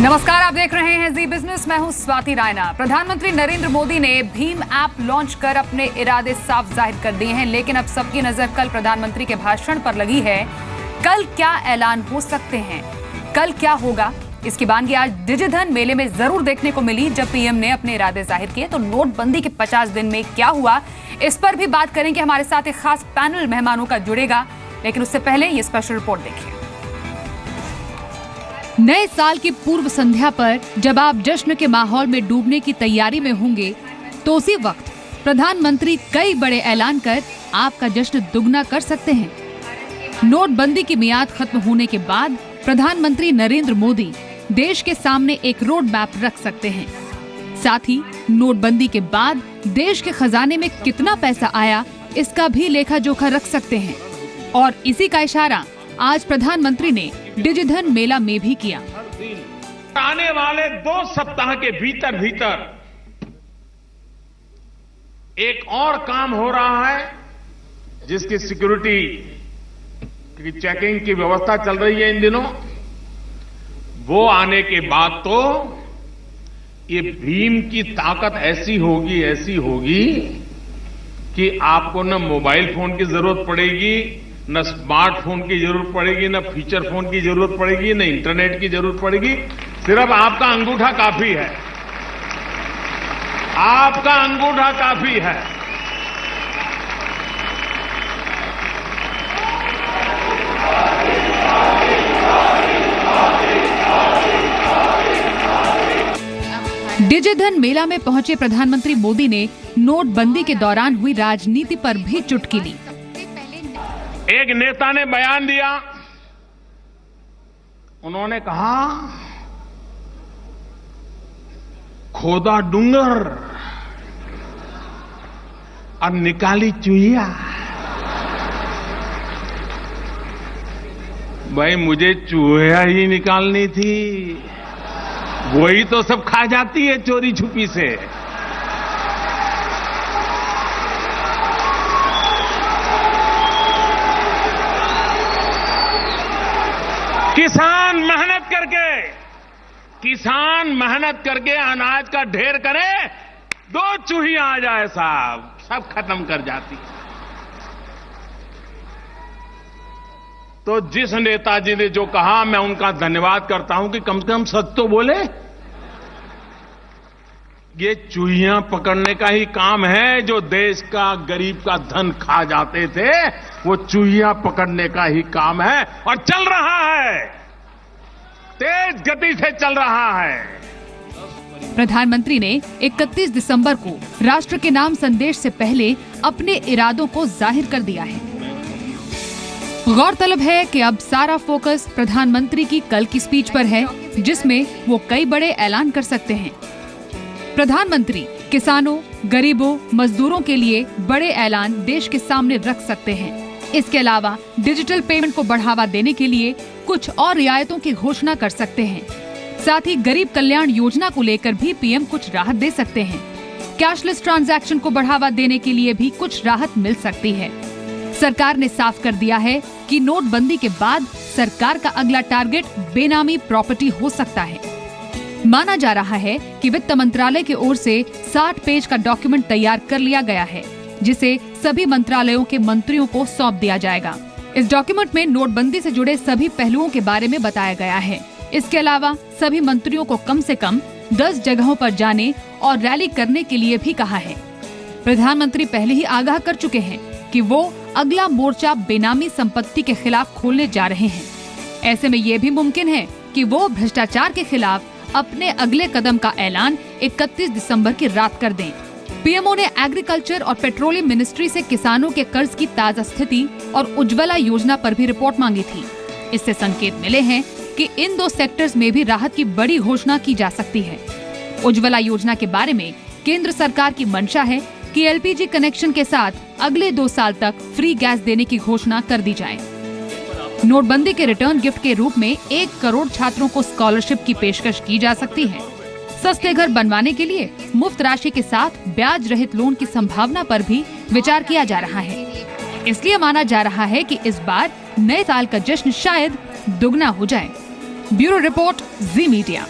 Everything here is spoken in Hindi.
नमस्कार, आप देख रहे हैं जी बिजनेस। मैं हूं स्वाति रायना। प्रधानमंत्री नरेंद्र मोदी ने भीम ऐप लॉन्च कर अपने इरादे साफ जाहिर कर दिए हैं, लेकिन अब सबकी नजर कल प्रधानमंत्री के भाषण पर लगी है। कल क्या ऐलान हो सकते हैं, कल क्या होगा, इसकी बानगी आज डिजिधन मेले में जरूर देखने को मिली। जब पीएम ने अपने इरादे जाहिर किए तो नोटबंदी के 50 दिन में क्या हुआ, इस पर भी बात करेंगे। हमारे साथ एक खास पैनल मेहमानों का जुड़ेगा, लेकिन उससे पहले ये स्पेशल रिपोर्ट देखिए। नए साल की पूर्व संध्या पर जब आप जश्न के माहौल में डूबने की तैयारी में होंगे, तो उसी वक्त प्रधानमंत्री कई बड़े ऐलान कर आपका जश्न दुगना कर सकते हैं। नोटबंदी की मियाद खत्म होने के बाद प्रधानमंत्री नरेंद्र मोदी देश के सामने एक रोड मैप रख सकते हैं। साथ ही नोटबंदी के बाद देश के खजाने में कितना पैसा आया, इसका भी लेखा जोखा रख सकते हैं। और इसी का इशारा आज प्रधानमंत्री ने डिजिधन मेला में भी किया। आने वाले 2 सप्ताह के भीतर भीतर एक और काम हो रहा है, जिसकी सिक्योरिटी की चेकिंग की व्यवस्था चल रही है इन दिनों। वो आने के बाद तो ये भीम की ताकत ऐसी होगी कि आपको न मोबाइल फोन की जरूरत पड़ेगी, न स्मार्टफोन की जरूरत पड़ेगी, न फीचर फोन की जरूरत पड़ेगी, न इंटरनेट की जरूरत पड़ेगी। सिर्फ आपका अंगूठा काफी है, आपका अंगूठा काफी है। डिजिधन मेला में पहुंचे प्रधानमंत्री मोदी ने नोटबंदी के दौरान हुई राजनीति पर भी चुटकी ली। एक नेता ने बयान दिया, उन्होंने कहा खोदा डूंगर और निकाली चुहिया। भाई मुझे चूहिया ही निकालनी थी, वही तो सब खा जाती है चोरी छुपी से। किसान मेहनत करके अनाज का ढेर करे, 2 चूहियां आ जाए साहब, सब खत्म कर जाती। तो जिस नेताजी ने जो कहा, मैं उनका धन्यवाद करता हूं कि कम से कम सच तो बोले। ये चूहियां पकड़ने का ही काम है, जो देश का गरीब का धन खा जाते थे, वो चूहियां पकड़ने का ही काम है। और चल रहा है, तेज गति से चल रहा है। प्रधानमंत्री ने 31 दिसंबर को राष्ट्र के नाम संदेश से पहले अपने इरादों को जाहिर कर दिया है। गौरतलब है कि अब सारा फोकस प्रधानमंत्री की कल की स्पीच पर है, जिसमें वो कई बड़े ऐलान कर सकते हैं। प्रधानमंत्री किसानों, गरीबों, मजदूरों के लिए बड़े ऐलान देश के सामने रख सकते हैं। इसके अलावा डिजिटल पेमेंट को बढ़ावा देने के लिए कुछ और रियायतों की घोषणा कर सकते हैं। साथ ही गरीब कल्याण योजना को लेकर भी पीएम कुछ राहत दे सकते हैं। कैशलेस ट्रांजैक्शन को बढ़ावा देने के लिए भी कुछ राहत मिल सकती है। सरकार ने साफ कर दिया है कि नोटबंदी के बाद सरकार का अगला टारगेट बेनामी प्रॉपर्टी हो सकता है। माना जा रहा है कि वित्त मंत्रालय की ओर से 60 पेज का डॉक्यूमेंट तैयार कर लिया गया है, जिसे सभी मंत्रालयों के मंत्रियों को सौंप दिया जाएगा। इस डॉक्यूमेंट में नोटबंदी से जुड़े सभी पहलुओं के बारे में बताया गया है। इसके अलावा सभी मंत्रियों को कम से कम 10 जगहों पर जाने और रैली करने के लिए भी कहा है। प्रधानमंत्री पहले ही आगाह कर चुके हैं कि वो अगला मोर्चा बेनामी संपत्ति के खिलाफ खोलने जा रहे हैं। ऐसे में ये भी मुमकिन है कि वो भ्रष्टाचार के खिलाफ अपने अगले कदम का ऐलान 31 दिसंबर की रात कर दें। पीएमओ ने एग्रीकल्चर और पेट्रोलियम मिनिस्ट्री से किसानों के कर्ज की ताजा स्थिति और उज्ज्वला योजना पर भी रिपोर्ट मांगी थी। इससे संकेत मिले हैं कि इन 2 सेक्टर्स में भी राहत की बड़ी घोषणा की जा सकती है। उज्ज्वला योजना के बारे में केंद्र सरकार की मंशा है कि एलपीजी कनेक्शन के साथ अगले 2 साल तक फ्री गैस देने की घोषणा कर दी जाए। नोटबंदी के रिटर्न गिफ्ट के रूप में 1 करोड़ छात्रों को स्कॉलरशिप की पेशकश की जा सकती है। सस्ते घर बनवाने के लिए मुफ्त राशि के साथ ब्याज रहित लोन की संभावना पर भी विचार किया जा रहा है। इसलिए माना जा रहा है कि इस बार नए साल का जश्न शायद दुगना हो जाए। ब्यूरो रिपोर्ट, जी मीडिया।